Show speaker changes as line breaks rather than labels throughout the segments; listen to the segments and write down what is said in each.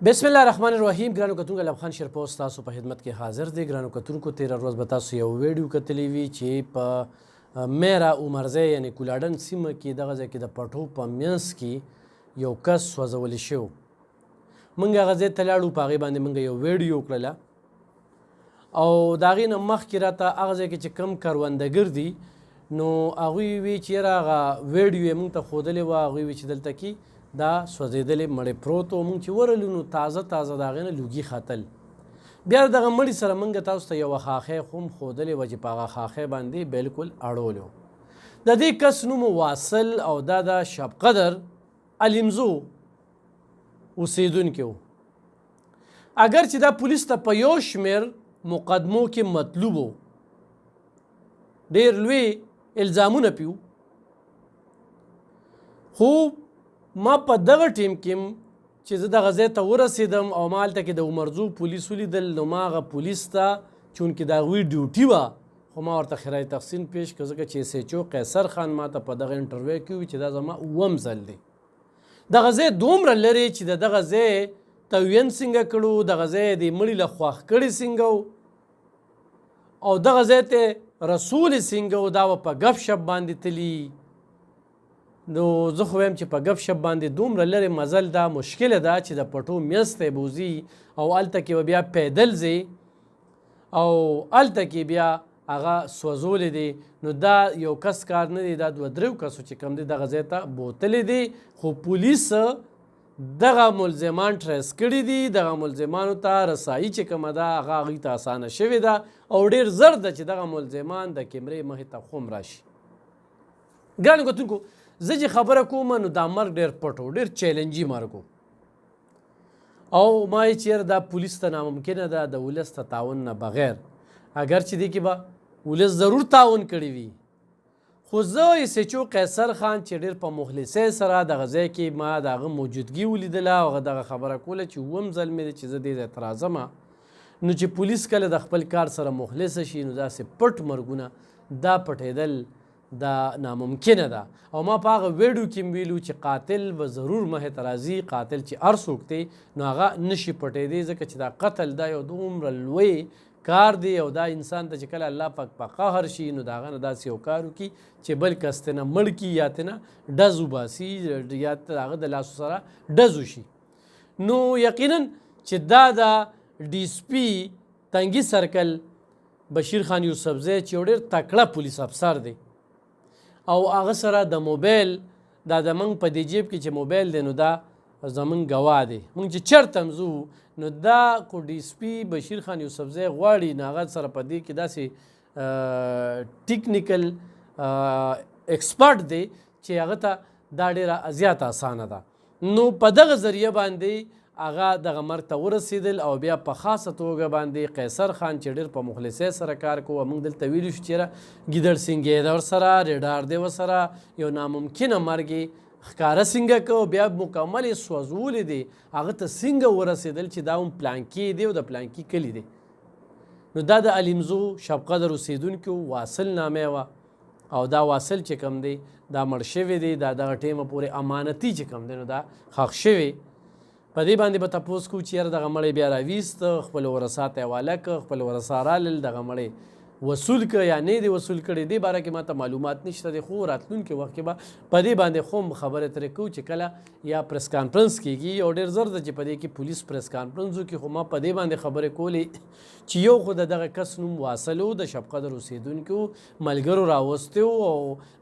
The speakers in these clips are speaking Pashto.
بسم الله الرحمن الرحیم. ګرانو کتونکو لب خان شیرپوسټ تاسو په خدمت کې حاضر دی. ګرانو کتونکو تیره ورځ به تاسو یو ویډیو کتلی وي چې په میرا عمرزی یعنی کولاډن سیمه کې دغه ځای کې د پټو په منځ کې یو کس سوځولی شوی. موږ هغه ځای ته لاړو، په هغې باندې موږ یو ویډیو وکړله او د هغې نه مخکې راته هغه ځای کې چې کوم کروندګر دي نو هغوی وی چې یاره هغه ویډیو یې موږ ته ښودلې وه. هغوی وی چې دلته کې دا سوځېدلې مړی پروت و. موږ چې ورغلو نو تازه تازه د هغې نه لوګي ختل. بیا دغه مړي سره موږ تاسو ته یوه خاښۍ خو هم ښودلې وه چې په هغه خاښۍ باندې بلکل اړولې و. د دې کس نوم واصل او دا د شب قدر الیمزو اوسېدونکی و. اگر چې دا پولیس ته په یو شمېر مقدمو کې مطلوب و، ډېر لوی الزامونه پې و، خو ما په دغه ټیم کې چې زه دغه ځای ته ورسېدم او ما هلته کې د عمرزو پولیس ولیدل، نو ما هغه پولیس ته چونکې د هغوی ډیوټي وه خو ما ورته خیرای تحسین پیش کړ، ځکه چې ایس ایچ او قیصر خان ما ته په دغه انټرویو کې وویل چې دا زما اووم ځل دی. دغه ځای دومره لرې چې د دغه ځای توین څنګه کړو، دغه ځای د مړي له خوښ کړي څنګه و او دغه ځای ته رسول څنګه و، دا به په ګپ شپ باندې تلي. نو زه خو وایم چې په ګپ شپ باندې دومره لرې مزل دا مشکله ده چې د پټو منځ ته یې بوځي او هلته کې به بیا پیدل ځي او هلته کې بیا هغه سوځولی دی. نو دا یو کس کار نه دی، دا دوه دریو کسو چې کوم دی دغه ځای ته بوتلی دی، خو پولیس دغه ملزمان ټریس کړي دي. دغه ملزمانو ته رسایي چې کومه ده هغه هغوی ته اسانه شوې ده او ډېر زر ده چې دغه ملزمان د کیمرې مخې ته خوم راشي. ګرانو کتونکو زه چې خبره کوم نو دا مرګ ډېر پټ و، ډېر چیلنجي مرګ و او ما یې چې یاره دا پولیس ته ناممکنه ده د ولس ته تعاون نه بغیر، اگر چې دې کې به ولس ضرور تعاون کړی وي، خو زه ایس ایچ او قیصر خان چې ډېر په مخلصۍ سره دغه ځای کې ما د هغه موجودګي ولیدله او هغه دغه خبره کوله چې اووم ځل مې دی چې زه دې ځای ته راځمه. نو چې پولیس کله د خپل کار سره مخلصه شي نو داسې پټ مرګونه دا پټېدل دا ناممکنه ده. او ما په هغه ویډیو کې ویلو چې قاتل به ضرور مخې ته راځي، قاتل چې هر څوک دی نو هغه نشي پټېدی، ځکه چې دا قتل دا یو دومره لوی کار دی او دا انسان ته چې کله الله پاک په قهر شي نو د هغه نه داسې یو کار وکړي چې بل کس ترنه مړ کړي یا ترنه ډز وباسي یا د هغه د لاسو سره ډز وشي. نو یقینا چې دا د ډي اس پي تنګي سرکل بشیر خان یوسفزی چې یو ډېر تکړه پولیس افسر دی او هغه سره د موبایل دا زموږ په دې جیب کې چې موبایل دی نو دا زموږ ګواه دی. موږ چې چېرته هم ځو نو دا کو ډي اس پي بشیر خان یوسفزی غواړي نو هغه سره په دې کې داسې ټیکنیکل ایکسپرټ دی چې هغه ته دا ډېره زیاته اسانه ده. نو په دغه ذریعه باندې هغه دغه مرګ ته ورسېدل او بیا په خاصه توګه باندې قیصر خان چې ډېر په مخلصۍ سره کار کوو، موږ دلته ویلي شو چې یاره ګیدړ سینګی ده ورسره، ریډار دی ورسره، یو ناممکنه مرګ یې ښکاره څنګه کو، بیا مکمل یې سوځولی دی، هغه ته څنګه ورسېدل چې دا هم پلانکي دی او د پلانکي کلي دی. نو دا د الیمزو شب قدر اوسېدونکي واصل نامه وه او دا واصل چې کوم دی دا مړ شوی دی، دا دغه ټیمه پورې امانتي چې کوم دی نو دا ښخ شوی. په دې باندې به تپوس کوو چې یاره دغه مړی بیا راویست، خپل ورثا ته یې حواله کړ، خپل ورثا رالل دغه مړی وصول کړ یا نه دی وصول کړی، دې باره کې ما ته معلومات نشته دی، خو راتلونکي وخت کې به په دې باندې خو هم خبرې ترې کوو چې کله یا پریس کانفرنس کېږي او ډېر زر ده چې په دې کې پولیس پریس کانفرنس وکړي، خو ما په دې باندې خبرې کولې چې یو خو د دغه کس نوم واصل و، د شب قدر اوسېدونکي و، ملګرو راوستی و او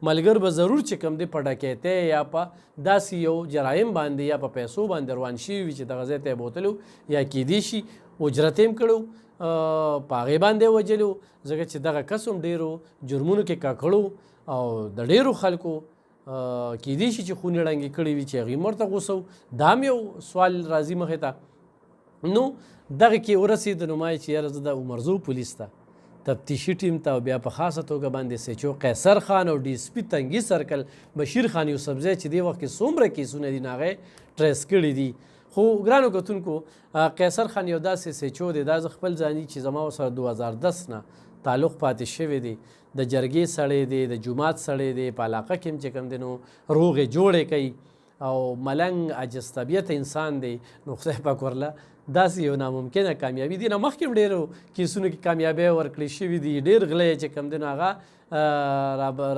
ملګر به ضرور چې کوم دی په ډکیتۍ یا په داسې یو جرایم باندې یا په پیسو باندې روان شوي وي چې دغه ځای ته یې بوتلو یا کیدی شي اجرت یې هم کړی په هغې باندې یې وجلو، ځکه چې دغه کس هم ډېرو جرمونو کې ککړو او د ډېرو خلکو کیدی شي چې خونې ړنګې کړې وي چې هغوی هم ورته غوسه و. دا هم یو سوال راځي مخې ته. نو دغه کې ورسېد نو ما یې چې یاره زه د عمرزو پولیس ته تفتیشي ټیم ته او بیا په خاصه توګه باندې ایس ایچ او قیصر خان او ډي اس پي تنګي سرکل بشیر خان یوسفزی چې دې وخت کې څومره کیسونه دي نو هغه ټریس کړي دي. خو ګرانو کتونکو قیصر خان یو داسې ایس ایچ او دی، دا زه خپل ځاني چې زما ورسره 2010 نه تعلق پاتې شوی دی، د جرګې سړی دی، د جومات سړی دی، په علاقه کې هم چې کوم دی نو روغې جوړې کوي او ملنګ عجز طبیعت انسان دی نو خدای پاک ورله داسې یو ناممکنه کامیابي دي نه مخکې هم ډېرو کیسونو کې کامیابۍ ورکړې شوي دي ډېر غلی چې کوم دی نو هغه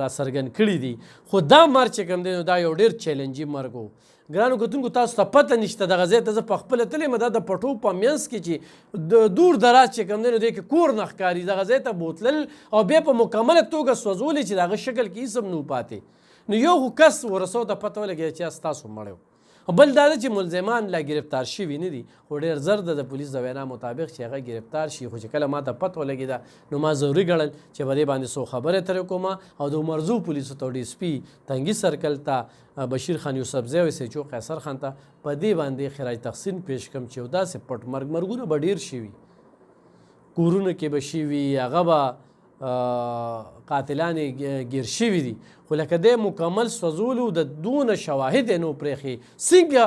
را څرګند کړي دي خو دا مرګ چې کوم دی نو دا یو ډېر چیلنجي مرګ و ګرانو کتونکو تاسو ته پته نشته دغه ځای ته زه په خپله تللی یم دا د پټو په منځ کې چې د دور دراز چې کوم دی نو دی کې کور نه ښکاري دغه ځای ته بوتلل او بیا په مکمله توګه سوځولې چې د هغه شکل کې هېڅ هم نه پاتې نو یو خو کس ورسو ته پته ولګېده چې ستاسو مړی بل دا ده چې ملزمان لا گرفتار شوي نه دي خو ډېر زر د پولیس د وینا مطابق چې هغه گرفتار شي خو چې کله ما ته پته ولګېده نو ما ضروري ګڼل چې په دې باندې څو خبرې ترې کوم او د عمرزو پولیسو ته ډي اس پي تنګي سرکل ته بشیر خان یوسفزی او اس ایچ او قیصر خان ته په دې باندې خراج تحسین پیش کړم چې یو داسې پټ مرګونه به ډېر شوي کورونو کې به شوي هغه به قاتلان گیر شوي دي خو لکه دی مکمل سوځولو د دونه شواهد یې نو پرېښي څنګه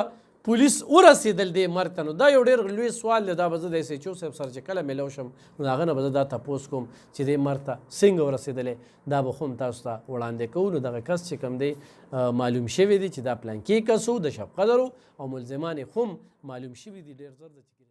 پولیس ورسېدل دې مرګ ته نو دا یو ډېر لوی سوال دی دا به زه د اس ایچ او صاحب سره چې کله میلاو شم نو د هغه نه به زه دا تپوس کوم چې دې مرګ ته څنګه ورسېدلی دا به خو هم تاسو ته وړاندې کوو نو دغه کس چې کوم دی معلوم شوی دی چې دا پلانکي کس و د شب قدر او ملزمان یې خو هم معلوم شوي دي ډېر زر